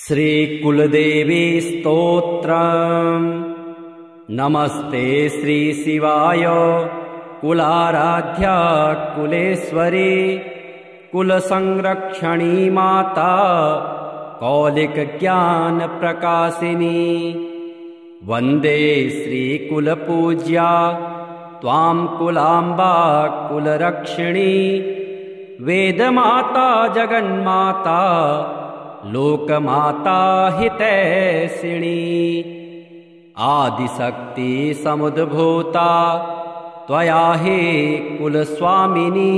श्रीकुलदेवी स्तोत्रम्। नमस्ते श्रीशिवाय कुलाराध्या कुलेश्वरी कुलसंरक्षणी माता कौलिकज्ञानप्रकाशिनी। वन्दे श्रीकुलपूज्या त्वां कुलाम्बा कुलरक्षिणी। वेदमाता जगन्माता लोकमाता हितैषिणी। आदिशक्ति समुद्भूता त्वया हि कुलस्वामिनी।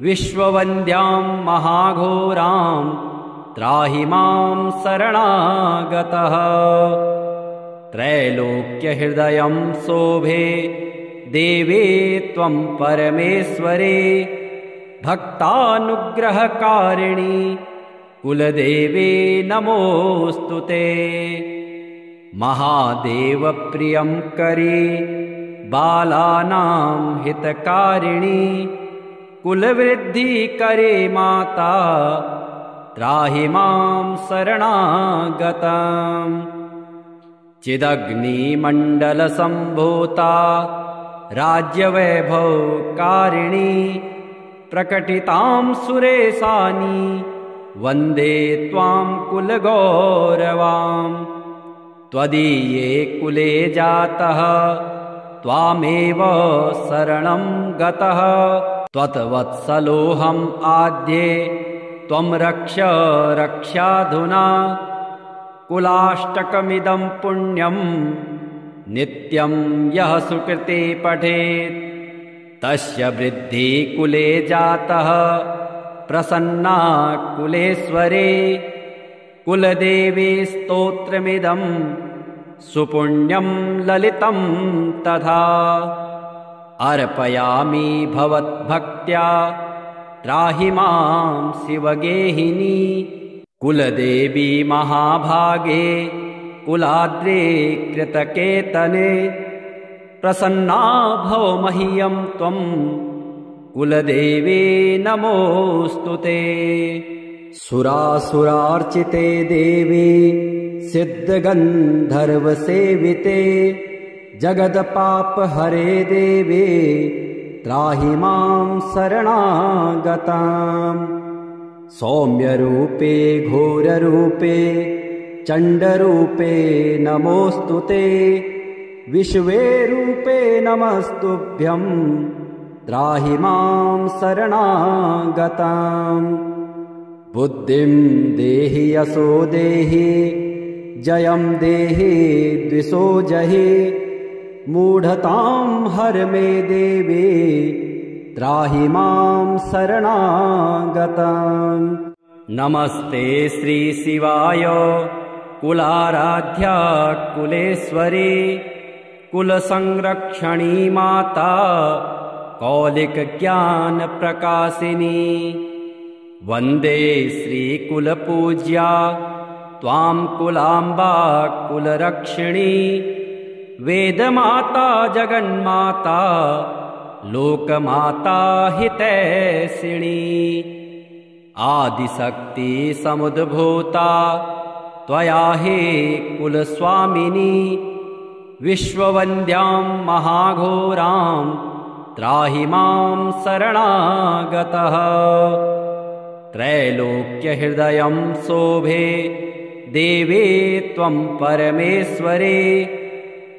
विश्ववन्द्यां महाघोरां त्राहि मां शरणागतः। त्रैलोक्यहृदयं शोभे देवे त्वं परमेश्वरे। भक्तानुग्रहकारिणी कुलदेवे नमोऽस्तुते। महादेव प्रियंकरी बालानां हितकारिणी। कुलवृद्धिकरे माता त्राहि मां शरणागतम्। चिदग्निमण्डलसम्भूता राज्यवैभवकारिणी। प्रकटितां सुरेशानी वन्दे त्वां कुलगौरवाम्। त्वदीये कुले जातः त्वामेव शरणं गतः। त्वत्वत्सलोऽहम् आद्ये त्वं रक्ष रक्षाधुना। कुलाष्टकमिदं पुण्यं नित्यं यः सुकृते पठेत्। तस्य वृद्धि कुले जातः प्रसन्ना कुलेश्वरे। कुलदेवी स्तोत्रमिदं सुपुण्यं ललितं तथा। अर्पयामि भवद्भक्त्या त्राहि मां शिवगेहिनी। कुलदेवी महाभागे कुलाद्रे कृतकेतने। प्रसन्ना भव मह्यं त्वं कुलदेवे नमोऽस्तुते। सुरासुरार्चिते देवी सिद्धगन्धर्वसेविते। जगदपापहरे देवे त्राहि मां शरणागताम्। सौम्यरूपे घोररूपे चण्डरूपे नमोऽस्तुते। विश्वे रूपे नमस्तुभ्यं त्राहि मां शरणागताम्। बुद्धिं देहि यशो देहि जयं देहि द्विषो जहि। मूढतां हर मे देवी त्राहि मां शरणागताम्। नमस्ते श्रीशिवाय कुलाराध्या कुलेश्वरी कुलसंरक्षणी माता कौलिकज्ञानप्रकाशिनी। वन्दे श्रीकुलपूज्या त्वां कुलाम्बा कुलरक्षिणी। वेदमाता जगन्माता लोकमाता हितैषिणी। आदिशक्ति समुद्भूता त्वया हि कुलस्वामिनी। विश्ववन्द्यां महाघोरां त्राहि मां शरणागतः। त्रैलोक्यहृदयं शोभे देवे त्वं परमेश्वरे।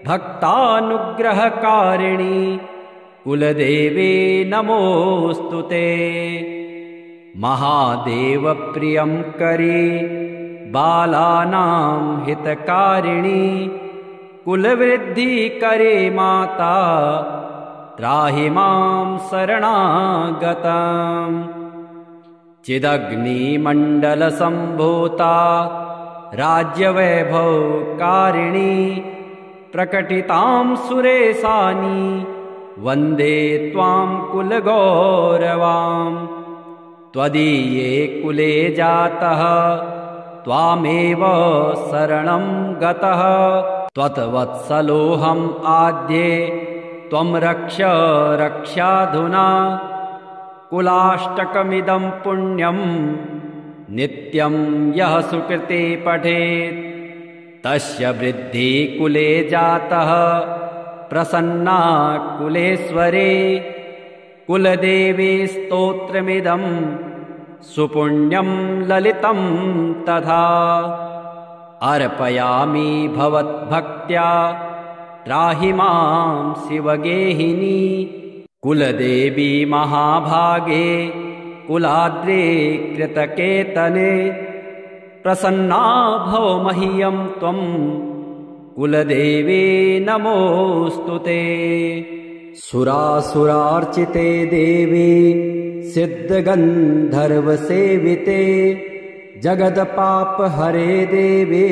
भक्तानुग्रहकारिणी कुलदेवे नमोऽस्तुते। महादेव प्रियंकरी बालानां हितकारिणी। कुलवृद्धिकरे माता त्राहि मां शरणागतम्। चिदग्निमण्डलसम्भूता राज्यवैभवकारिणी। प्रकटितां सुरेशानी वन्दे त्वां कुलगौरवाम्। त्वदीये कुले जातः त्वामेव शरणं गतः। त्वत्वत्सलोऽहम् आद्ये त्वं रक्ष रक्षाधुना। कुलाष्टकमिदं पुण्यं नित्यं यः सुकृते पठेत् तस्य वृद्धिः कुले जातः प्रसन्ना कुलेश्वरे कुलदेवी स्तोत्रमिदं सुपुण्यं ललितं तथा अर्पयामि भवद्भक्त्या त्राहि मां शिवगेहिनी कुलदेवी महाभागे कुलाद्रे कृतकेतने प्रसन्ना भव मह्यं त्वं कुलदेवी नमोऽस्तु ते। सुरासुरार्चिते देवी सिद्धगन्धर्वसेविते जगदपापहरे देवी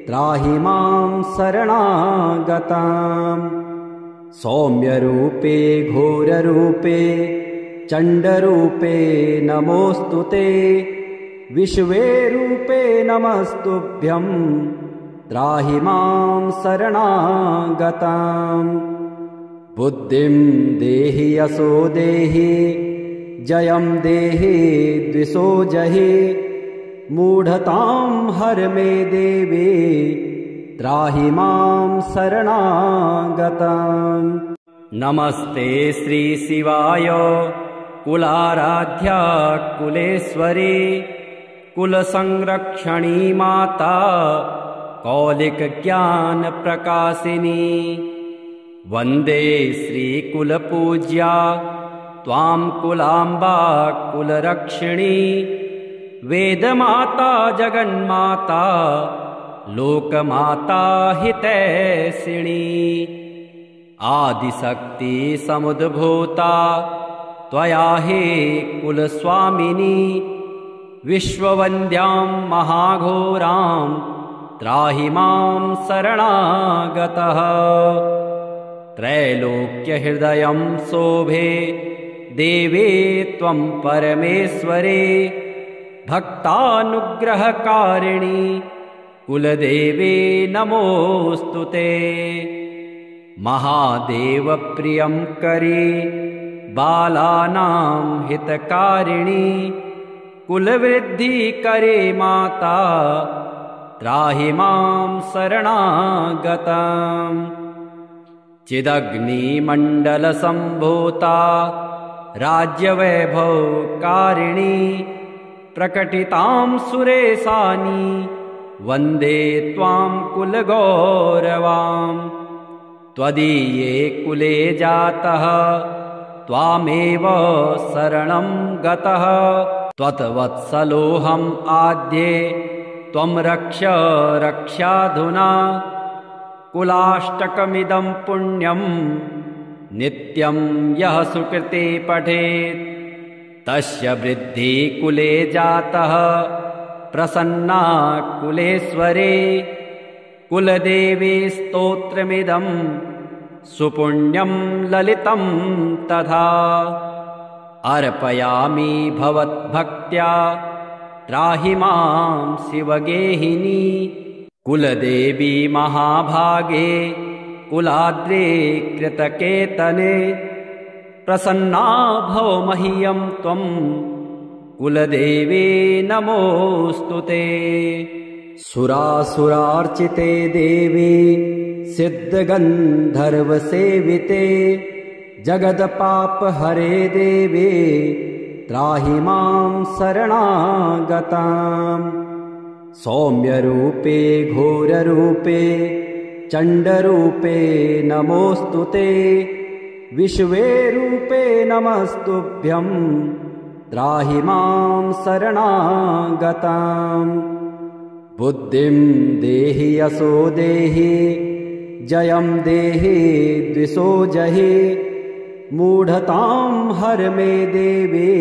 त्राहि मां शरणागताम् सौम्यरूपे घोररूपे चण्डरूपे नमोऽस्तु ते विश्वे रूपे नमस्तुभ्यं त्राहि मां शरणागताम् बुद्धिं देहि यशो देहि जयं देहि द्विषो जहि मूढतां हर मे देवी त्राहि मां शरणागताम् नमस्ते श्री शिवाय कुलाराध्या कुलेश्वरी कुलसंरक्षणी माता कौलिक ज्ञान प्रकाशिनी वन्दे श्रीकुलपूज्या त्वां कुलाम्बा कुलरक्षिणी वेदमाता जगन्माता लोकमाता हितैषिणी आदिशक्ति समुद्भूता त्वया हि कुलस्वामिनी विश्ववन्द्यां महाघोरां त्राहि मां शरणागतः त्रैलोक्यहृदयं शोभे देवे त्वं परमेश्वरे भक्तानुग्रहकारिणी कुलदेवे नमोऽस्तु ते महादेवप्रियं करे बालानां हितकारिणी कुलवृद्धिकरे माता त्राहि मां शरणागताम् चिदग्निमण्डलसम्भूता राज्यवैभवकारिणी प्रकटितां सुरेशानी वन्दे त्वां कुलगौरवाम् त्वदीये कुले जातः त्वामेव शरणं गतः त्वत्वत्सलोऽहम् आद्ये त्वं रक्ष रक्षाधुना कुलाष्टकमिदं पुण्यं नित्यं यः सुकृते पठेत् तस्य वृद्धिः कुले जातः प्रसन्ना कुलेश्वरे कुलदेवी स्तोत्रमिदं सुपुण्यं ललितं तथा अर्पयामि भवद्भक्त्या त्राहि मां शिवगेहिनी कुलदेवी महाभागे कुलाद्रे कृतकेतने प्रसन्ना भव मह्यं त्वं कुलदेवी नमोऽस्तु ते। सुरासुरार्चिते देवी सिद्धगन्धर्वसेविते जगदपापहरे देवी त्राहि मां शरणागताम् सौम्यरूपे घोररूपे चण्डरूपे नमोऽस्तु ते विश्वे रूपे नमस्तुभ्यं त्राहि मां शरणागताम् बुद्धिं देहि यशो देहि जयं देहि द्विषो जहि मूढतां हर मे देवी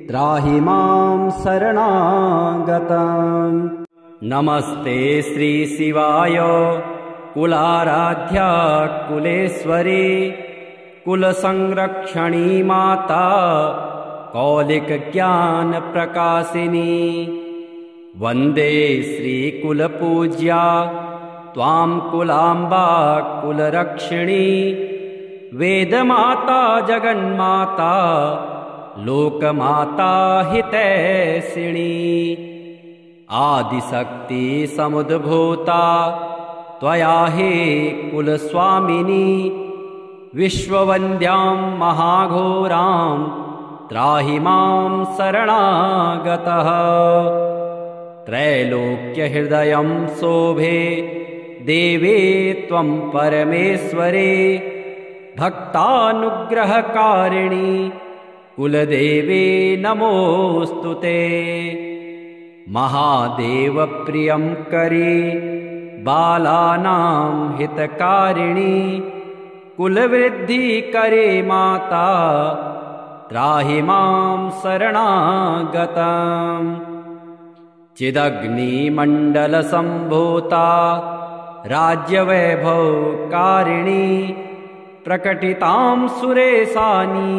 त्राहि मां शरणागताम् नमस्ते श्री शिवाय कुलाराध्या कुलेश्वरी कुलसंरक्षणी माता कौलिक ज्ञान प्रकाशिनी वन्दे श्रीकुलपूज्या त्वां कुलाम्बा कुलरक्षिणी वेदमाता जगन्माता लोकमाता हितैषिणी आदिशक्ति समुद्भूता त्वया हि कुलस्वामिनी विश्ववन्द्यां महाघोरां त्राहि मां शरणागतः त्रैलोक्यहृदयं शोभे देवे त्वं परमेश्वरे भक्तानुग्रहकारिणी कुलदेवे नमोऽस्तु ते महादेवप्रियं करे बालानां हितकारिणी कुलवृद्धि करे माता त्राहि मां शरणागतम् चिदग्निमण्डलसम्भूता राज्यवैभवकारिणी प्रकटितां सुरेशानी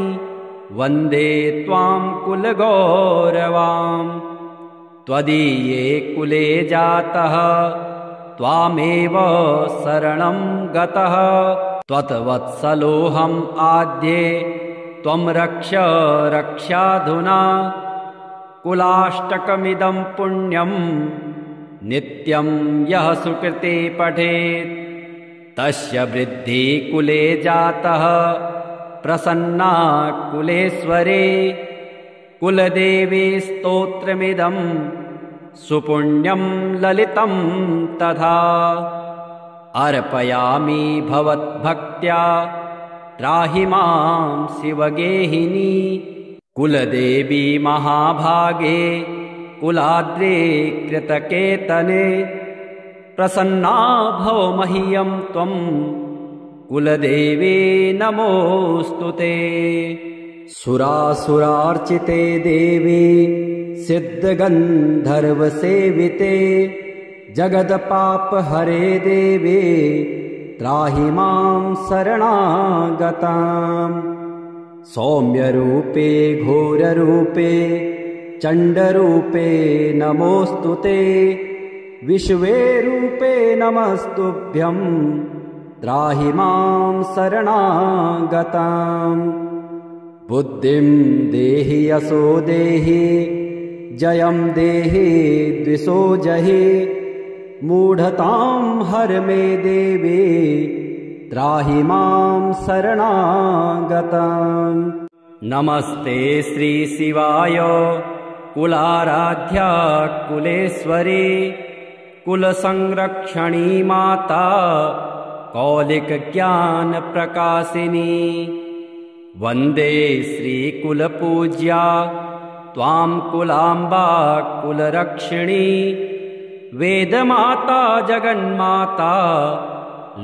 वन्दे त्वां कुलगौरवाम् त्वदीये कुले जातः त्वामेव शरणं गतः त्वत्वत्सलोऽहम् आद्ये त्वं रक्ष रक्षाधुना कुलाष्टकमिदं पुण्यं नित्यं यः सुकृते पठेत् तस्य वृद्धि कुले जातः प्रसन्ना कुलेश्वरे कुलदेवी स्तोत्रमिदं सुपुण्यं ललितं तथा अर्पयामि भवद्भक्त्या त्राहि मां शिवगेहिनी कुलदेवी महाभागे कुलाद्रे कृतकेतने प्रसन्ना भव मह्यं त्वं कुलदेवी नमोऽस्तु ते सुरासुरार्चिते देवी सिद्धगन्धर्वसेविते जगदपापहरे देवे त्राहि मां शरणागताम् सौम्यरूपे घोररूपे चण्डरूपे नमोऽस्तु ते विश्वे रूपे नमस्तुभ्यं त्राहि मां शरणागताम् बुद्धिं देहि यशो देहि जयं देहि द्विषो जहि मूढतां हर मे देवी त्राहि मां शरणागताम् नमस्ते श्रीशिवाय कुलाराध्या कुलेश्वरी कुलसंरक्षणी माता कौलिकज्ञानप्रकाशिनी वन्दे श्रीकुलपूज्या त्वां कुलाम्बा कुलरक्षिणी वेदमाता जगन्माता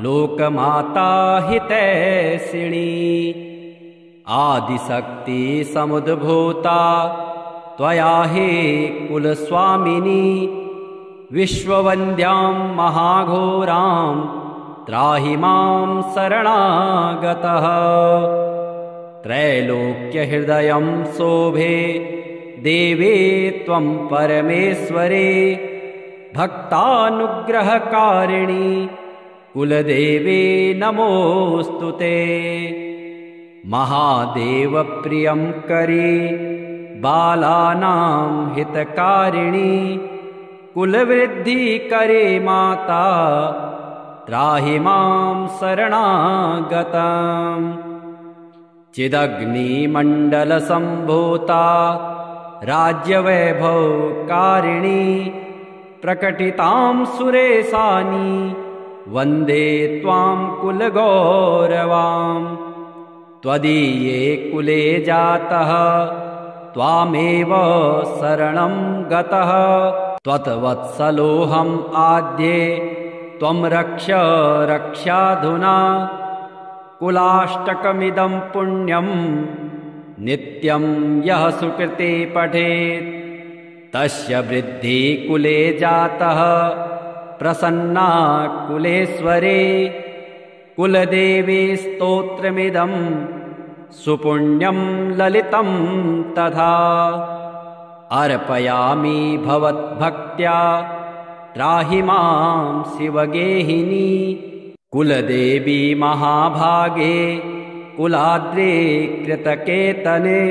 लोकमाता हितैषिणी आदिशक्ति समुद्भूता त्वया हि कुलस्वामिनी विश्ववन्द्यां महाघोरां त्राहि मां शरणागतः त्रैलोक्यहृदयं शोभे देवे त्वं परमेश्वरे भक्तानुग्रहकारिणी कुलदेवे नमोऽस्तु ते महादेवप्रियं करे बालानां हितकारिणी कुलवृद्धि करे माता त्राहि मां शरणागतम् चिदग्निमण्डलसम्भूता राज्यवैभवकारिणी प्रकटितां सुरेशानी वन्दे त्वां कुलगौरवाम् त्वदीये कुले जातः त्वामेव शरणं गतः त्वत्वत्सलोऽहम् आद्ये त्वं रक्ष रक्षाधुना कुलाष्टकमिदं पुण्यं नित्यं यः सुकृते पठेत् तस्य वृद्धि कुले जातः प्रसन्ना कुलेश्वरे कुलदेवी स्तोत्रमिदं सुपुण्यं ललितं तथा अर्पयामि भवद्भक्त्या त्राहि मां शिवगेहिनी कुलदेवी महाभागे कुलाद्रे कृतकेतने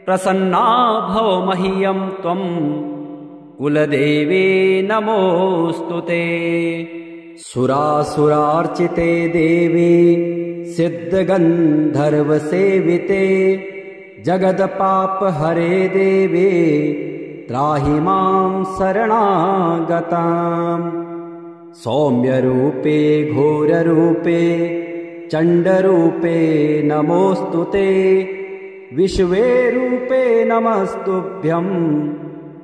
प्रसन्ना भव मह्यं त्वं कुलदेवे नमोऽस्तु ते। सुरासुरार्चिते देवे सिद्धगन्धर्वसेविते जगदपापहरे देवे त्राहि मां शरणागताम्। सौम्यरूपे घोररूपे चण्डरूपे नमोऽस्तु ते। विश्वे रूपे नमस्तुभ्यं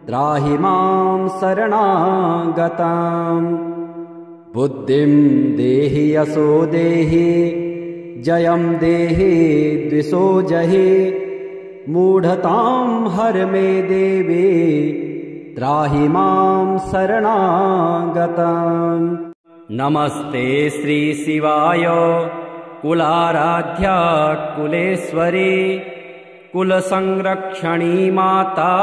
त्राहि मां शरणागताम्। बुद्धिं देहि यशो देहि जयं देहि द्विषो जहि मूढतां हर मे देवी त्राहि मां शरणागताम्। नमस्ते श्रीशिवाय कुलाराध्या कुलेश्वरी कुलसंरक्षणी माता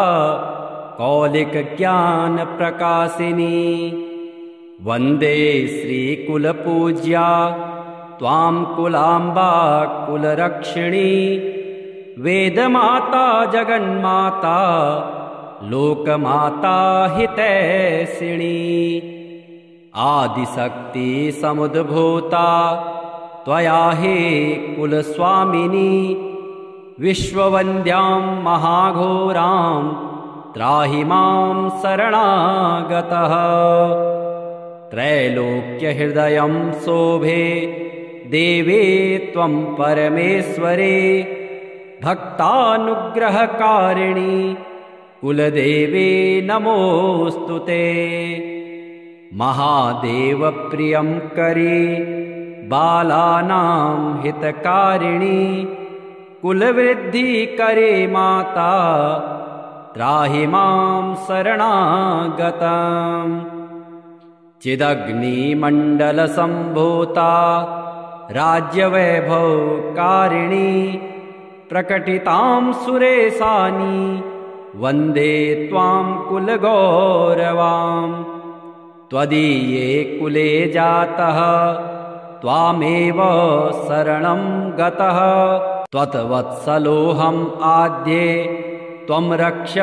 कौलिकज्ञानप्रकाशिनी। वन्दे श्रीकुलपूज्या त्वां कुलाम्बा कुलरक्षिणी। वेदमाता जगन्माता लोकमाता हितैषिणी। आदिशक्ति समुद्भूता त्वया हि कुलस्वामिनी। विश्ववन्द्यां महाघोरां त्राहि मां शरणागतः। त्रैलोक्यहृदयं शोभे देवे त्वं परमेश्वरे। भक्तानुग्रहकारिणि कुलदेवे नमोऽस्तु ते। महादेवप्रियं करे बालानां हितकारिणि। कुलवृद्धिकरे माता त्राहि मां शरणागताम्। चिदग्निमण्डलसम्भूता राज्यवैभवकारिणी। प्रकटितां सुरेशानि वन्दे त्वां कुलगौरवाम्। त्वदीये कुले जातः त्वामेव शरणं गतः। त्वत्वत्सलोऽहम् आद्ये त्वं रक्ष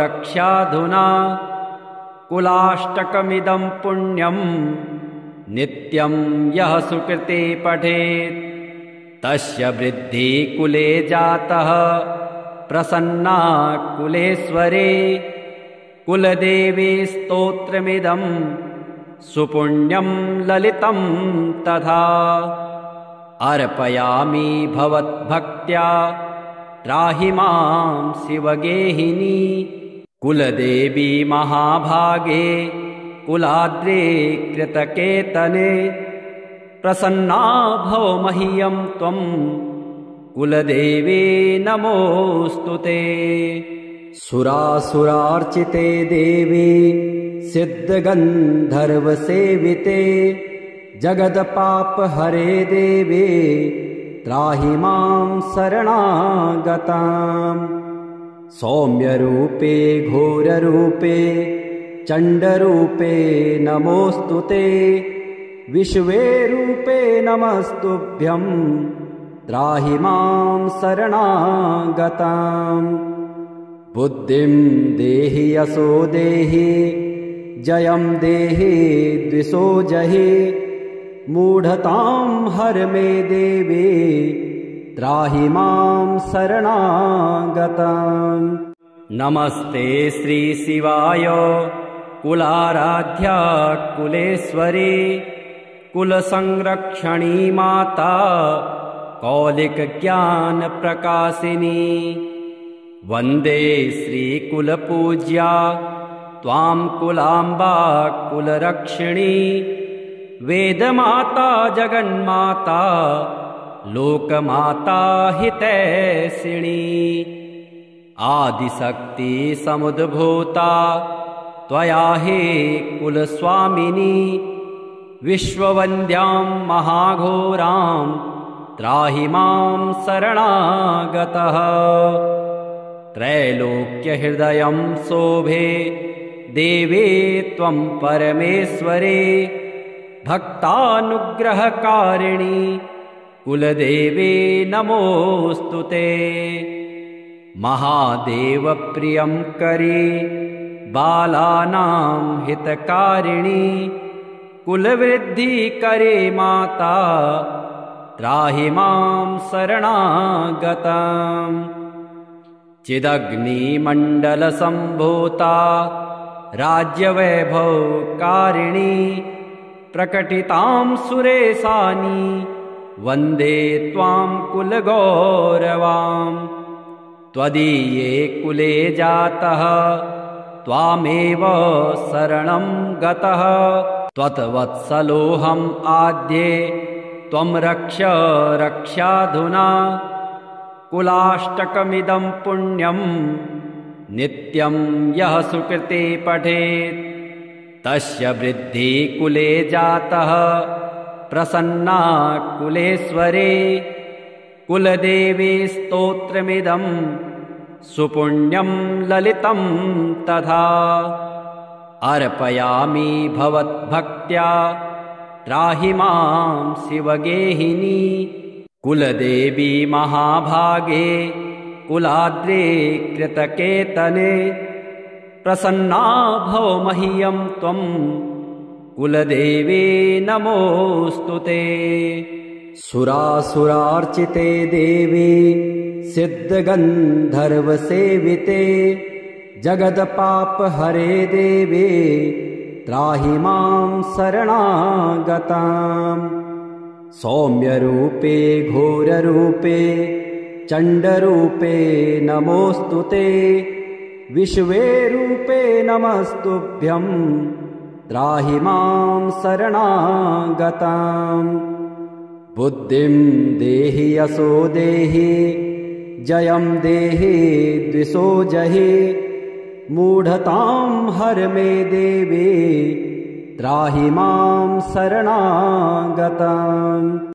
रक्षाधुना। कुलाष्टकमिदं पुण्यं नित्यं यः सुकृते पठेत् तस्य वृद्धि कुले जातः प्रसन्ना कुलेश्वरे। कुलदेवी स्तोत्रमिदं सुपुण्यं ललितं तथा। अर्पयामि भवद्भक्त्या त्राहि मां शिवगेहिनी। कुलदेवी महाभागे कुलाद्रे कृतकेतने। प्रसन्ना भव मह्यं त्वं कुलदेवे नमोऽस्तु ते। सुरासुरार्चिते देवी सिद्धगन्धर्वसेविते जगदपापहरे देवे त्राहि मां शरणागताम्। सौम्यरूपे घोररूपे चण्डरूपे नमोऽस्तु ते। विश्वे रूपे नमस्तुभ्यं त्राहि मां शरणागताम्। बुद्धिं देहि यशो देहि जयं देहि द्विषो जहि मूढतां हर मे देवी त्राहि मां शरणागताम्। नमस्ते श्रीशिवाय कुलाराध्या कुलेश्वरी कुलसंरक्षणी माता कौलिकज्ञानप्रकाशिनी। वन्दे श्रीकुलपूज्या त्वां कुलाम्बा कुलरक्षिणी। वेदमाता जगन्माता लोकमाता हितैषिणी। आदिशक्ति समुद्भूता त्वया हि कुलस्वामिनी। विश्ववन्द्यां महाघोरां त्राहि मां शरणागतः। त्रैलोक्यहृदयं शोभे देवे त्वं परमेश्वरे। भक्तानुग्रहकारिणि कुलदेवे नमोऽस्तु ते। महादेवप्रियं करे बालानां हितकारिणी कुलवृद्धि करे माता त्राहि मां शरणागतम् चिदग्निमण्डलसम्भूता राज्यवैभवकारिणी प्रकटितां सुरेशानि वन्दे त्वां कुलगौरवाम् त्वदीये कुले जातः त्वामेव शरणं गतः त्वत्वत्सलोऽहम् आद्ये त्वं रक्ष रक्षाधुना कुलाष्टकमिदं पुण्यं नित्यं यः सुकृते पठेत् तस्य वृद्धि कुले जातः प्रसन्ना कुलेश्वरे कुलदेवी स्तोत्रमिदं सुपुण्यं ललितं तथा अर्पयामि भवद्भक्त्या त्राहि मां शिवगेहिनी कुलदेवी महाभागे कुलाद्रे कृतकेतने प्रसन्ना भव मह्यं त्वं कुलदेवी नमोऽस्तुते। सुरासुरार्चिते देवी सिद्धगन्धर्वसेविते जगदपापहरे देवी त्राहि मां शरणागताम् सौम्यरूपे घोररूपे चण्डरूपे नमोऽस्तुते विश्वे रूपे नमस्तुभ्यं त्राहि मां शरणागताम् बुद्धिं देहि यशो देहि जयं देहि द्विषो जहि मूढतां हर मे देवी त्राहि मां शरणागताम्।